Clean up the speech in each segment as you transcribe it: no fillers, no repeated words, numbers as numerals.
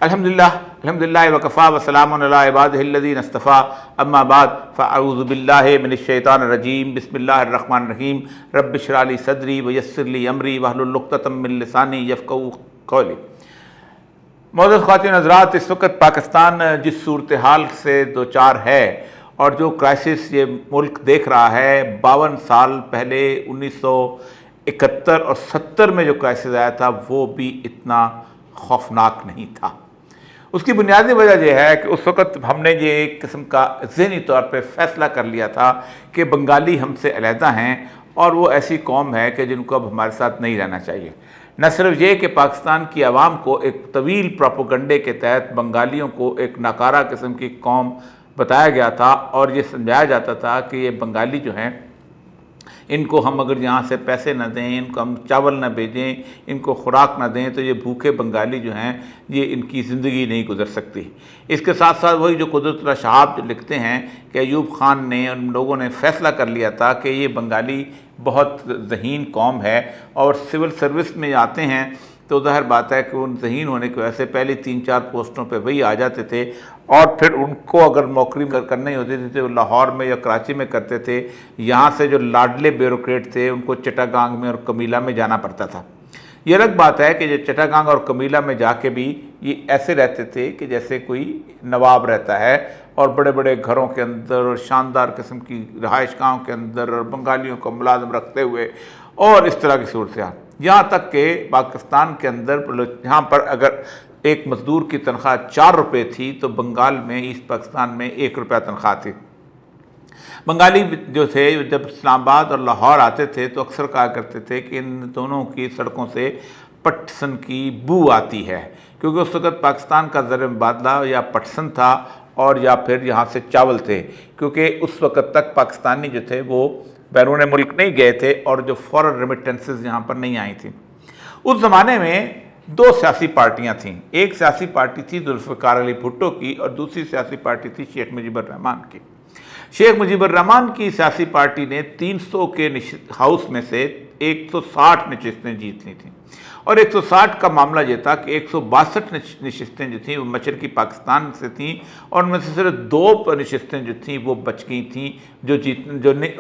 अल्हम्दुलिल्लाह वकफ़ा वसलामुन अला इबादिहिल्लज़ीना इस्तफ़ा अम्मा बाद फ़अऊज़ु बिल्लाहि मिनश्शैतानिर रजीम बिस्मिल्लाहिर रहमानिर रहीम रब्बि इश्रह ली सदरी व यस्सिर ली अमरी वहलुल उक़्दतम मिन लिसानी यफ़क़हू क़ौली। मौजूद ख़वातीन हज़रात, इस वक्त पाकिस्तान जिस सूरत हाल से दो चार है और जो क्राइसिस ये मुल्क देख रहा है, 52 साल पहले 1971 और 70 में जो क्राइसिस आया था वो भी इतना खौफनाक नहीं था। उसकी बुनियादी वजह यह है कि उस वक़्त हमने ये एक किस्म का ज़हनी तौर पे फ़ैसला कर लिया था कि बंगाली हमसे अलहदा हैं और वो ऐसी कौम है कि जिनको अब हमारे साथ नहीं रहना चाहिए। न सिर्फ ये कि पाकिस्तान की आवाम को एक तवील प्रोपोगंडे के तहत बंगालियों को एक नाकारा किस्म की कौम बताया गया था और ये समझाया जाता था कि ये बंगाली जो हैं, इनको हम अगर यहाँ से पैसे न दें, इनको हम चावल न भेजें, इनको खुराक न दें तो ये भूखे बंगाली जो हैं ये इनकी ज़िंदगी नहीं गुजर सकती। इसके साथ साथ वही जो कुदरतुल्लाह शहाब जो लिखते हैं कि अयूब ख़ान ने, उन लोगों ने फ़ैसला कर लिया था कि ये बंगाली बहुत ज़हीन कौम है और सिविल सर्विस में आते हैं तो ज़ाहिर बात है कि उन ज़हीन होने की वजह से पहली 3-4 पोस्टों पे वही आ जाते थे और फिर उनको अगर नौकरी करनी होती थी तो लाहौर में या कराची में करते थे। यहाँ से जो लाडले ब्यूरोक्रेट थे उनको चिटागांग में और कमीला में जाना पड़ता था। ये अलग बात है कि जो चिटागांग और कमीला में जाके भी ये ऐसे रहते थे कि जैसे कोई नवाब रहता है और बड़े बड़े घरों के अंदर और शानदार किस्म की रहायशगाहों के अंदर और बंगालियों को मुलाजिम रखते हुए और इस तरह की सूरत। यहाँ तक कि पाकिस्तान के अंदर यहाँ पर अगर एक मज़दूर की तनख्वाह 4 रुपये थी तो बंगाल में, ईस्ट पाकिस्तान में 1 रुपया तनख्वाह थी। बंगाली जो थे जब इस्लामाबाद और लाहौर आते थे तो अक्सर कहा करते थे कि इन दोनों की सड़कों से पटसन की बू आती है, क्योंकि उस वक़्त पाकिस्तान का ज़र मुबादला या पटसन था और या फिर यहाँ से चावल थे, क्योंकि उस वक़्त तक पाकिस्तानी जो थे वो बैरून मुल्क नहीं गए थे और जो फॉरेन रेमिटेंसेस यहाँ पर नहीं आई थी। उस ज़माने में 2 सियासी पार्टियाँ थीं। एक सियासी पार्टी थी जुल्फ़िकार अली भुट्टो की और दूसरी सियासी पार्टी थी शेख मुजीबुर रहमान की। शेख मुजीबुर रहमान की सियासी पार्टी ने 300 के हाउस में से 160 नशिस्तें जीत ली थीं और 160 का मामला ये था कि 162 नशिस्तें जो थीं वो मशरक़ी पाकिस्तान से थीं और उनमें से सिर्फ 2 नशिस्तें जो थीं वो बच गई थीं जो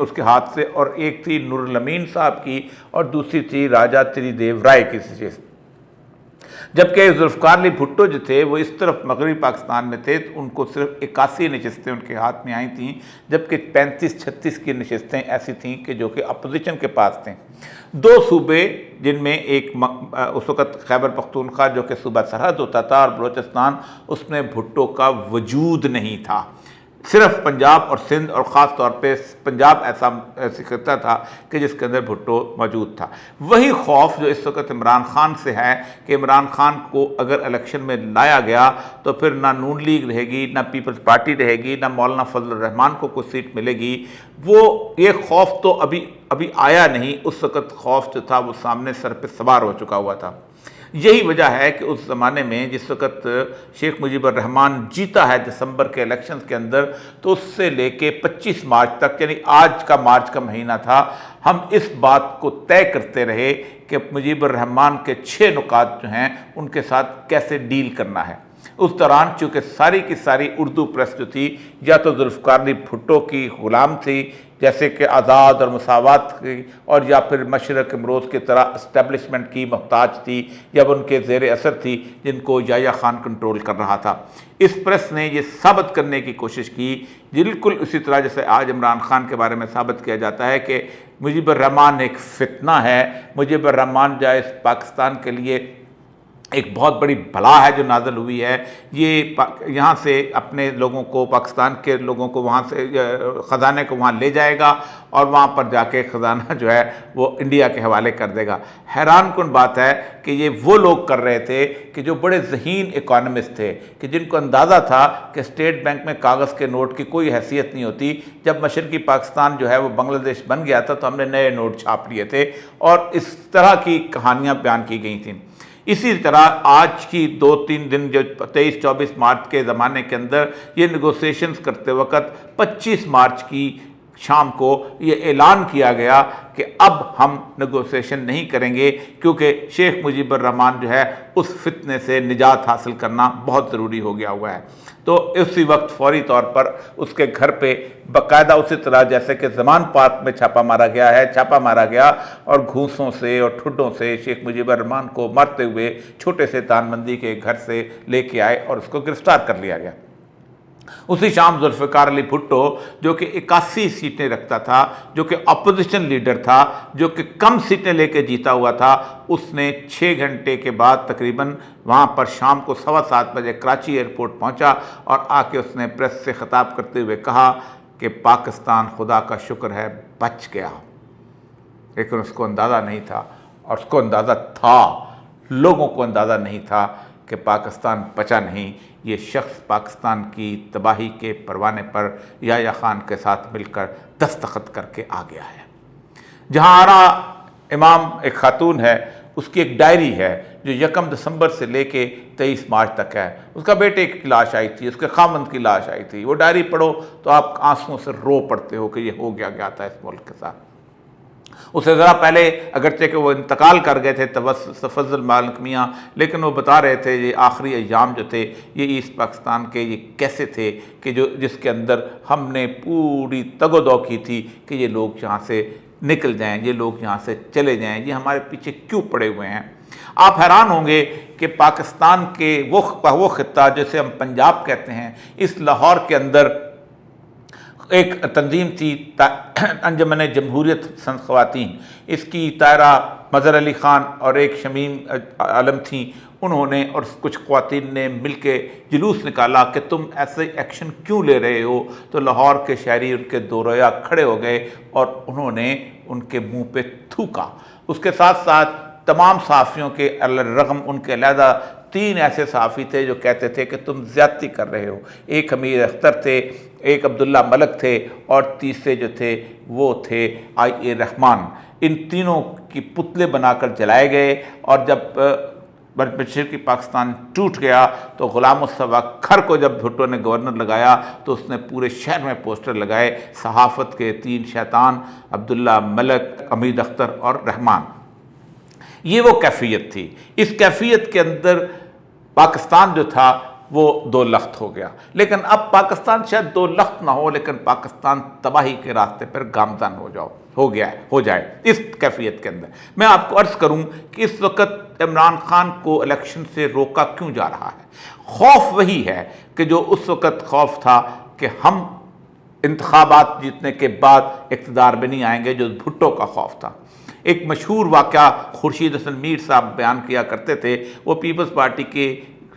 उसके हाथ से, और एक थी नूरुल अमीन साहब की और दूसरी थी राजा त्रिदेव राय की नशिस्त। जबकि जुल्फ़िकार अली भुट्टो जो थे वो इस तरफ मगरबी पाकिस्तान में थे तो उनको सिर्फ 81 नशिस्तें उनके हाथ में आई थीं, जबकि 35-36 की नशिस्तें ऐसी थीं कि जो कि अपोजिशन के पास थे। 2 सूबे जिनमें एक उस वक़्त खैबर पख्तूनख्वा जो कि सूबा सरहद होता था और बलोचिस्तान, उसमें भुट्टो का वजूद नहीं था। सिर्फ पंजाब और सिंध और ख़ास तौर पे पंजाब ऐसा खिता था कि जिसके अंदर भुट्टो मौजूद था। वही खौफ जो इस वक्त इमरान ख़ान से है कि इमरान ख़ान को अगर इलेक्शन में लाया गया तो फिर ना नून लीग रहेगी, ना पीपल्स पार्टी रहेगी, ना मौलाना फजल रहमान को कुछ सीट मिलेगी। वो ये खौफ तो अभी आया नहीं, उस वक़्त खौफ जो था वो सामने सर पे सवार हो चुका हुआ था। यही वजह है कि उस ज़माने में जिस वक़्त शेख मुजीबुर रहमान जीता है दिसंबर के इलेक्शन के अंदर, तो उससे लेके 25 मार्च तक, यानी आज का मार्च का महीना था, हम इस बात को तय करते रहे कि मुजीबुर रहमान के 6 नुकात जो हैं उनके साथ कैसे डील करना है। उस दौरान चूँकि सारी की सारी उर्दू प्रेस जो थी या तो जुल्फ़िकार अली भुट्टो की ग़ुलाम थी, जैसे कि आज़ाद और मसावत की, और या फिर मशरक़ इमरोज़ की तरह इस्टेब्लिशमेंट की मोहताज थी या उनके ज़ेर असर थी जिनको याह्या खान कंट्रोल कर रहा था। इस प्रेस ने ये साबित करने की कोशिश की, बिल्कुल उसी तरह जैसे आज इमरान ख़ान के बारे में साबित किया जाता है कि मुजीबुर रहमान एक फ़ितना है, मुजीबुर रहमान जो है इस पाकिस्तान के लिए एक बहुत बड़ी बला है जो नाज़िल हुई है। ये यहाँ से अपने लोगों को, पाकिस्तान के लोगों को वहाँ से ख़जाने को वहाँ ले जाएगा और वहाँ पर जाके ख़जाना जो है वो इंडिया के हवाले कर देगा। हैरान कुन बात है कि ये वो लोग कर रहे थे कि जो बड़े ज़हीन इकोनॉमिस्ट थे, कि जिनको अंदाज़ा था कि स्टेट बैंक में कागज़ के नोट की कोई हैसियत नहीं होती। जब मशरक़ी पाकिस्तान जो है वो बांग्लादेश बन गया था तो हमने नए नोट छाप लिए थे और इस तरह की कहानियाँ बयान की गई थीं। इसी तरह आज की 2-3 दिन जो 23-24 मार्च के ज़माने के अंदर ये नेगोशिएशंस करते वक्त 25 मार्च की शाम को ये ऐलान किया गया कि अब हम नेगोशिएशन नहीं करेंगे, क्योंकि शेख मुजीबुर रहमान जो है उस फितने से निजात हासिल करना बहुत ज़रूरी हो गया हुआ है। तो उसी वक्त फौरी तौर पर उसके घर पे बाकायदा उसी तरह जैसे कि ज़मान पार्क में छापा मारा गया है, छापा मारा गया और घूंसों से और ठुड्डों से शेख मुजीबुर रहमान को मारते हुए छोटे से तानमंदी के घर से लेके आए और उसको गिरफ्तार कर लिया गया। उसी शाम जुल्फ़िकार अली भुट्टो जो कि 81 सीटें रखता था, जो कि अपोजिशन लीडर था, जो कि कम सीटें लेके जीता हुआ था, उसने 6 घंटे के बाद तकरीबन वहाँ पर शाम को 7:15 बजे कराची एयरपोर्ट पहुँचा और आके उसने प्रेस से ख़िताब करते हुए कहा कि पाकिस्तान खुदा का शुक्र है बच गया। लेकिन उसको अंदाज़ा नहीं था, और उसको अंदाज़ा था, लोगों को अंदाज़ा नहीं था कि पाकिस्तान बचा नहीं। ये शख्स पाकिस्तान की तबाही के परवाने पर याह्या खान के साथ मिलकर दस्तखत करके आ गया है। जहाँ आरा इमाम एक खातून है, उसकी एक डायरी है जो 1 दिसंबर से लेके 23 मार्च तक है। उसका बेटे की लाश आई थी, उसके खामंद की लाश आई थी। वो डायरी पढ़ो तो आप आंसुओं से रो पड़ते हो कि ये हो गया था इस मुल्क के साथ। उससे ज़रा पहले अगरचे कि वो इंतकाल कर गए थे तफज़्ज़ुल मालिक मियाँ, लेकिन वो बता रहे थे ये आखिरी अय्याम जो थे ये ईस्ट पाकिस्तान के ये कैसे थे कि जिसके अंदर हमने पूरी तगोदो की थी कि ये लोग यहाँ से निकल जाएं, ये लोग यहाँ से चले जाएं, ये हमारे पीछे क्यों पड़े हुए हैं। आप हैरान होंगे कि पाकिस्तान के वो खित्ता जिसे हम पंजाब कहते हैं, इस लाहौर के अंदर एक तंजीम थी अंजमन जमहूरियत संद ख़वातीन, इसकी तायरा मज़हर अली ख़ान और एक शमीम आलम थी। उन्होंने और कुछ ख़वातीन ने मिलके जुलूस निकाला कि तुम ऐसे एक्शन क्यों ले रहे हो। तो लाहौर के शहरी उनके दो रोया खड़े हो गए और उन्होंने उनके मुंह पे थूका। उसके साथ साथ तमाम सहाफ़ियों के रगम उनके अलहदा 3 ऐसे सहाफ़ी थे जो कहते थे कि तुम ज़्यादती कर रहे हो। एक हमीद अख्तर थे, एक अब्दुल्ला मलक थे और तीसरे जो थे वो थे आई.ए. रहमान। इन तीनों की पुतले बनाकर जलाए गए और जब मशरक़ी पाकिस्तान टूट गया तो ग़ुलाम मुस्तफ़ा खर को जब भुट्टो ने गवर्नर लगाया तो उसने पूरे शहर में पोस्टर लगाए, सहाफ़त के 3 शैतान अब्दुल्ला मलक, हमीद अख्तर और रहमान। ये वो कैफियत थी। इस कैफियत के अंदर पाकिस्तान जो था वो 2 लख्त हो गया। लेकिन अब पाकिस्तान शायद 2 लख्त ना हो, लेकिन पाकिस्तान तबाही के रास्ते पर गामज़न हो जाए इस कैफियत के अंदर। मैं आपको अर्ज़ करूं कि इस वक्त इमरान खान को इलेक्शन से रोका क्यों जा रहा है। खौफ वही है कि जो उस वक्त खौफ था कि हम इंतखाबात जीतने के बाद इक़्तिदार में नहीं आएंगे, जो भुट्टो का खौफ था। एक मशहूर वाक़या खुर्शीद हसन मीर साहब बयान किया करते थे। वो पीपल्स पार्टी के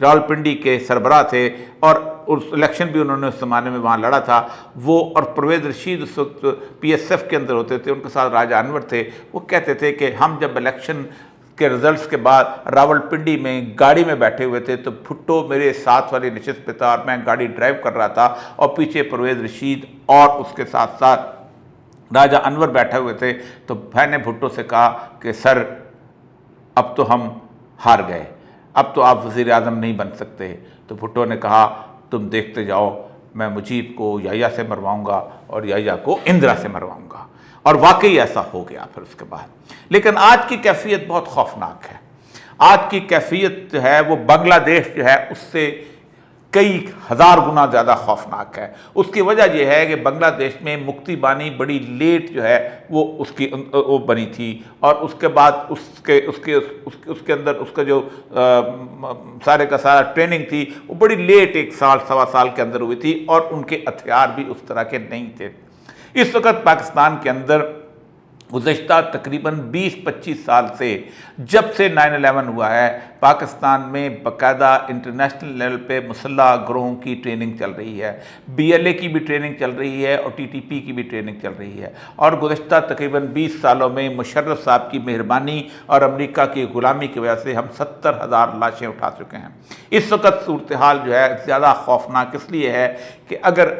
रावलपिंडी के सरबराह थे और उस इलेक्शन भी उन्होंने उस ज़माने में वहाँ लड़ा था। वो और परवेज़ रशीद उस वक्त PSF के अंदर होते थे, उनके साथ राजा अनवर थे। वो कहते थे कि हम जब इलेक्शन के रिज़ल्ट्स के बाद रावलपिंडी में गाड़ी में बैठे हुए थे तो भुट्टो मेरे साथ वाली नशिस्त पे था और मैं गाड़ी ड्राइव कर रहा था और पीछे परवेज़ रशीद और उसके साथ साथ राजा अनवर बैठे हुए थे। तो मैंने भुट्टो से कहा कि सर अब तो हम हार गए, अब तो आप वज़ीर आज़म नहीं बन सकते। तो भुट्टो ने कहा तुम देखते जाओ, मैं मुजीब को याह्या से मरवाऊँगा और याह्या को इंदिरा से मरवाऊँगा। और वाकई ऐसा हो गया फिर उसके बाद। लेकिन आज की कैफियत बहुत खौफनाक है। आज की कैफियत जो है वो बांग्लादेश जो है उससे कई हज़ार गुना ज़्यादा खौफनाक है। उसकी वजह यह है कि बांग्लादेश में मुक्ति बानी बड़ी लेट जो है वो बनी थी और उसके बाद उसके अंदर उसका जो सारे का सारा ट्रेनिंग थी वो बड़ी लेट 1 साल 1.25 साल के अंदर हुई थी और उनके हथियार भी उस तरह के नहीं थे। इस वक्त पाकिस्तान के अंदर गुज़श्ता तकरीबन 20-25 साल से जब से 9/11 हुआ है, पाकिस्तान में बाकायदा इंटरनेशनल लेवल पे मुसल्लह गिरोहों की ट्रेनिंग चल रही है। BLA की भी ट्रेनिंग चल रही है और TTP की भी ट्रेनिंग चल रही है। और गुज़श्ता तकरीबन 20 सालों में मुशर्रफ साहब की मेहरबानी और अमेरिका की ग़ुलामी की वजह से हम 70,000 लाशें उठा चुके हैं। इस वक्त सूरत हाल जो है ज़्यादा खौफनाक इसलिए है कि अगर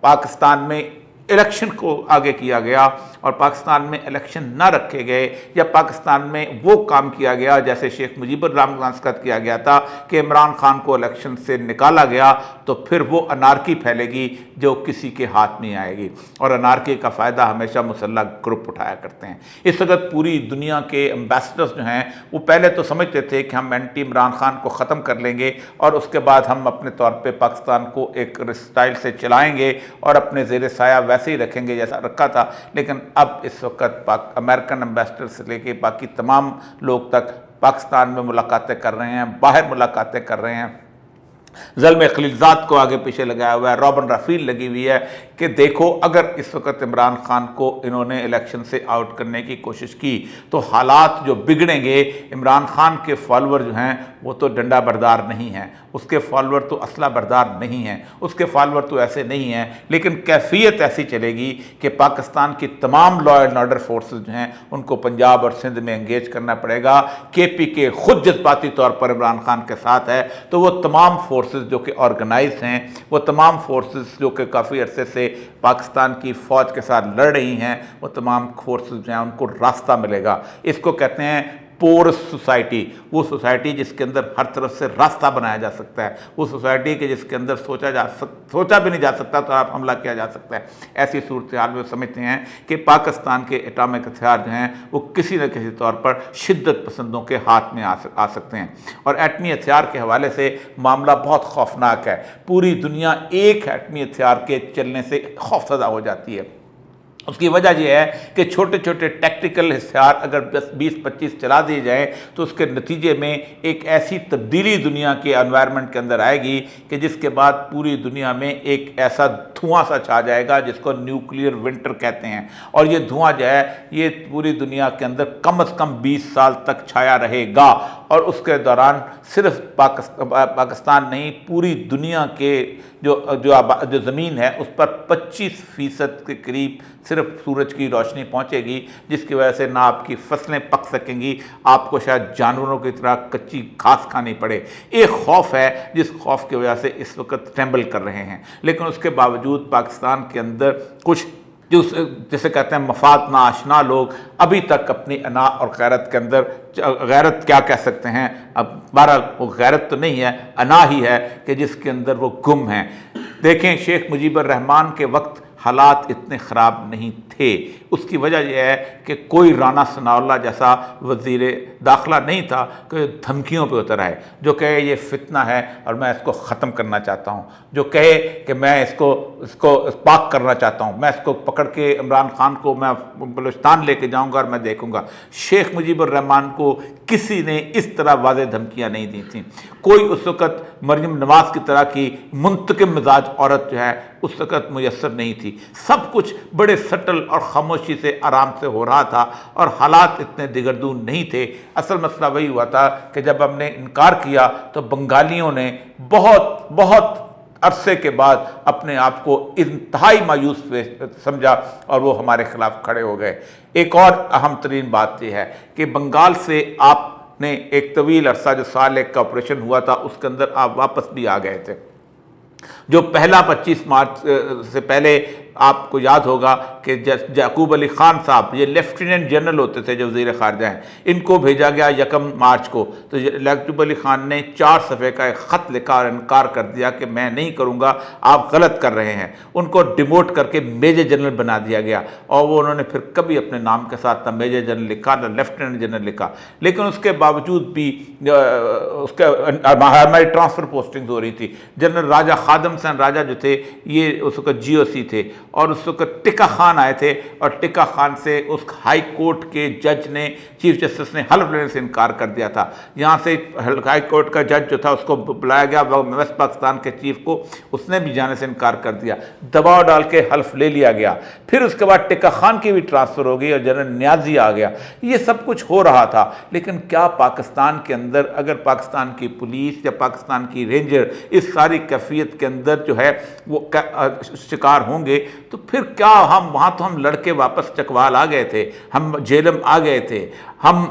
पाकिस्तान में इलेक्शन को आगे किया गया और पाकिस्तान में इलेक्शन ना रखे गए या पाकिस्तान में वो काम किया गया जैसे शेख मुजीबुर रहमान के साथ किया गया था कि इमरान खान को इलेक्शन से निकाला गया, तो फिर वो अनारकी फैलेगी जो किसी के हाथ में आएगी। और अनारकी का फ़ायदा हमेशा मुसल्लह ग्रुप उठाया करते हैं। इस वक्त पूरी दुनिया के एम्बेसडर्स जो हैं वो पहले तो समझते थे कि हम एंटी इमरान खान को ख़त्म कर लेंगे और उसके बाद हम अपने तौर पे पाकिस्तान को एक स्टाइल से चलाएंगे और अपने ज़ेर साया वैसे ही रखेंगे जैसा रखा था। लेकिन अब इस वक्त अमेरिकन एम्बेसडर से लेके बाकी तमाम लोग तक पाकिस्तान में मुलाकातें कर रहे हैं, बाहर मुलाकातें कर रहे हैं। ज़ल्म खलीलज़ाद को आगे पीछे लगाया हुआ है, रॉबिन राफील लगी हुई है कि देखो अगर इस वक्त इमरान खान को इन्होंने इलेक्शन से आउट करने की कोशिश की तो हालात जो बिगड़ेंगे। इमरान खान के फॉलोअर जो हैं वो तो डंडा बरदार नहीं हैं, उसके फॉलोअर तो असला बरदार नहीं हैं, उसके फॉलोअर तो ऐसे नहीं हैं, लेकिन कैफियत ऐसी चलेगी कि पाकिस्तान की तमाम लॉ एंड ऑर्डर फोर्सेस जो हैं उनको पंजाब और सिंध में एंगेज करना पड़ेगा। KPK खुद जज्बाती तौर पर इमरान खान के साथ है, तो वो तमाम फोर्सेस जो कि ऑर्गेनाइज हैं, वो तमाम फोर्सेस जो कि काफ़ी अरसे से पाकिस्तान की फ़ौज के साथ लड़ रही हैं, वो तमाम फोर्सेस जो हैं उनको रास्ता मिलेगा। इसको कहते हैं पोरस सोसाइटी, वो सोसाइटी जिसके अंदर हर तरफ से रास्ता बनाया जा सकता है, वो सोसाइटी के जिसके अंदर सोचा भी नहीं जा सकता तो आप हमला किया जा सकता है। ऐसी सूरत हाल में समझते हैं कि पाकिस्तान के एटॉमिक हथियार जो हैं वो किसी न किसी तौर पर शिद्दत पसंदों के हाथ में आ सकते हैं। और एटमी हथियार के हवाले से मामला बहुत खौफनाक है। पूरी दुनिया एक एटमी हथियार के चलने से खौफजदा हो जाती है। उसकी वजह यह है कि छोटे छोटे टैक्टिकल हथियार अगर 10-20-25 चला दिए जाएँ तो उसके नतीजे में एक ऐसी तब्दीली दुनिया के एनवायरनमेंट के अंदर आएगी कि जिसके बाद पूरी दुनिया में एक ऐसा धुआं सा छा जाएगा जिसको न्यूक्लियर विंटर कहते हैं। और ये धुआं जो है ये पूरी दुनिया के अंदर कम से कम 20 साल तक छाया रहेगा और उसके दौरान सिर्फ पाकिस्तान नहीं पूरी दुनिया के जो ज़मीन है उस पर 25% के करीब सिर्फ सूरज की रोशनी पहुंचेगी, जिसकी वजह से ना आपकी फसलें पक सकेंगी, आपको शायद जानवरों की तरह कच्ची घास खानी पड़े। एक खौफ है जिस खौफ की वजह से इस वक्त ट्रेम्बल कर रहे हैं। लेकिन उसके बावजूद पाकिस्तान के अंदर कुछ जो जिसे कहते हैं मफाद ना आशना लोग अभी तक अपनी अना और गैरत के अंदर, गैरत क्या कह सकते हैं, अब बहरहाल वो गैरत तो नहीं है, अना ही है कि जिसके अंदर वो गुम हैं। देखें शेख मुजीबुर रहमान के वक्त हालात इतने ख़राब नहीं थे। उसकी वजह यह है कि कोई राना सनाउल्लाह जैसा वज़ीर दाखिला नहीं था कि धमकियों पे उतर आए, जो कहे ये फितना है और मैं इसको ख़त्म करना चाहता हूँ, जो कहे कि मैं इसको पाक करना चाहता हूँ, मैं इसको पकड़ के इमरान खान को मैं बलूचिस्तान लेके जाऊँगा और मैं देखूँगा। शेख मुजीबुर रहमान को किसी ने इस तरह वाज़ेह धमकियाँ नहीं दी थी। कोई उस वक़्त मरियम नवाज़ की तरह की मुंतकिम मिजाज औरत जो है उस वक़्त मुयस्सर नहीं थी। सब कुछ बड़े सटल और खामोशी से आराम से हो रहा था और हालात इतने दिगरदून नहीं थे। असल मसला वही हुआ था कि जब हमने इनकार किया तो बंगालियों ने बहुत अरसे के बाद अपने आप को इंतहाई मायूस समझा और वो हमारे खिलाफ खड़े हो गए। एक और अहम तरीन बात यह है कि बंगाल से आपने एक तवील अरसा जो साल एक का ऑपरेशन हुआ था उसके अंदर आप वापस भी आ गए थे। जो पहला 25 मार्च से पहले आपको याद होगा कि याकूब अली खान साहब, ये लेफ्टिनेंट जनरल होते थे जो वज़ीर ख़ारजा हैं, इनको भेजा गया 1 मार्च को। तो याकूब अली खान ने 4 सफ़े का एक ख़त लिखा और इनकार कर दिया कि मैं नहीं करूँगा, आप गलत कर रहे हैं। उनको डिमोट करके मेजर जनरल बना दिया गया और वो उन्होंने फिर कभी अपने नाम के साथ ना मेजर जनरल लिखा ना लेफ्टिनेंट जनरल लिखा। लेकिन उसके बावजूद भी हमारी ट्रांसफ़र पोस्टिंग हो रही थी। जनरल राजा खादम हसन राजा जो थे ये उस वक्त GOC थे और उस वक्त टिक्का खान आए थे और टिक्का खान से उस हाई कोर्ट के जज ने, चीफ जस्टिस ने हल्फ लेने से इनकार कर दिया था। यहाँ से हाई कोर्ट का जज जो था उसको बुलाया गया वेस्ट पाकिस्तान के चीफ को, उसने भी जाने से इनकार कर दिया, दबाव डाल के हल्फ ले लिया गया। फिर उसके बाद टिक्का खान की भी ट्रांसफ़र हो गई और जनरल न्याजी आ गया। ये सब कुछ हो रहा था। लेकिन क्या पाकिस्तान के अंदर अगर पाकिस्तान की पुलिस या पाकिस्तान की रेंजर इस सारी कैफियत के अंदर जो है वो शिकार होंगे तो फिर क्या हम वहाँ तो हम लड़के वापस चकवाल आ गए थे, हम झेलम आ गए थे, हम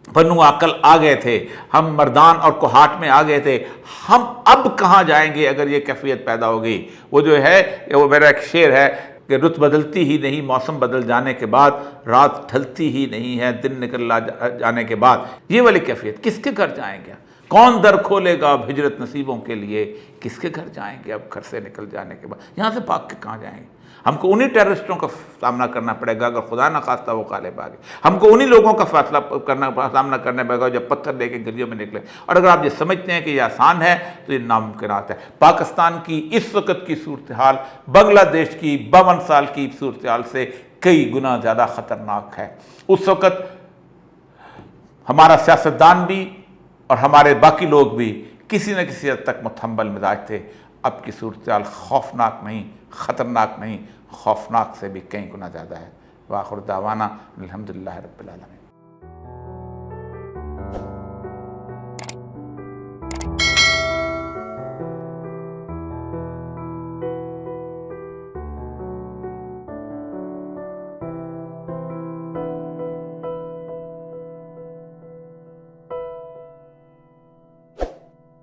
बनु आकल आ गए थे, हम मर्दान और कोहाट में आ गए थे, हम अब कहाँ जाएंगे अगर ये कैफियत पैदा हो गई। वो जो है वो मेरा एक शेर है, कि रुत बदलती ही नहीं, मौसम बदल जाने के बाद रात ढलती ही नहीं है, दिन निकल जाने के बाद। ये वाली कैफियत, किसके घर जाएंगे? कौन दर खोलेगा अब हिजरत नसीबों के लिए? किसके घर जाएंगे अब घर से निकल जाने के बाद? यहाँ से भाग के कहाँ जाएंगे? हमको उन्हीं टेररिस्टों का सामना करना पड़ेगा अगर खुदा न खास्ता वो गालिब आ गए। हमको उन्हीं लोगों का सामना करना पड़ेगा जब पत्थर लेके गलियों में निकले। और अगर आप ये समझते हैं कि ये आसान है तो ये नामुमकिनात है। पाकिस्तान की इस वक्त की सूरत हाल बांग्लादेश की 52 साल की सूरत हाल से कई गुना ज़्यादा ख़तरनाक है। उस वक्त हमारा सियासतदान भी और हमारे बाकी लोग भी किसी न किसी हद तक मुतहम्मल मिजाज थे। अब की सूरत हाल खौफनाक नहीं, ख़तरनाक नहीं, खौफनाक से भी कई गुना ज़्यादा है। वाखिर दावाना अल्हम्दुलिल्लाह रब्बिल आलमीन।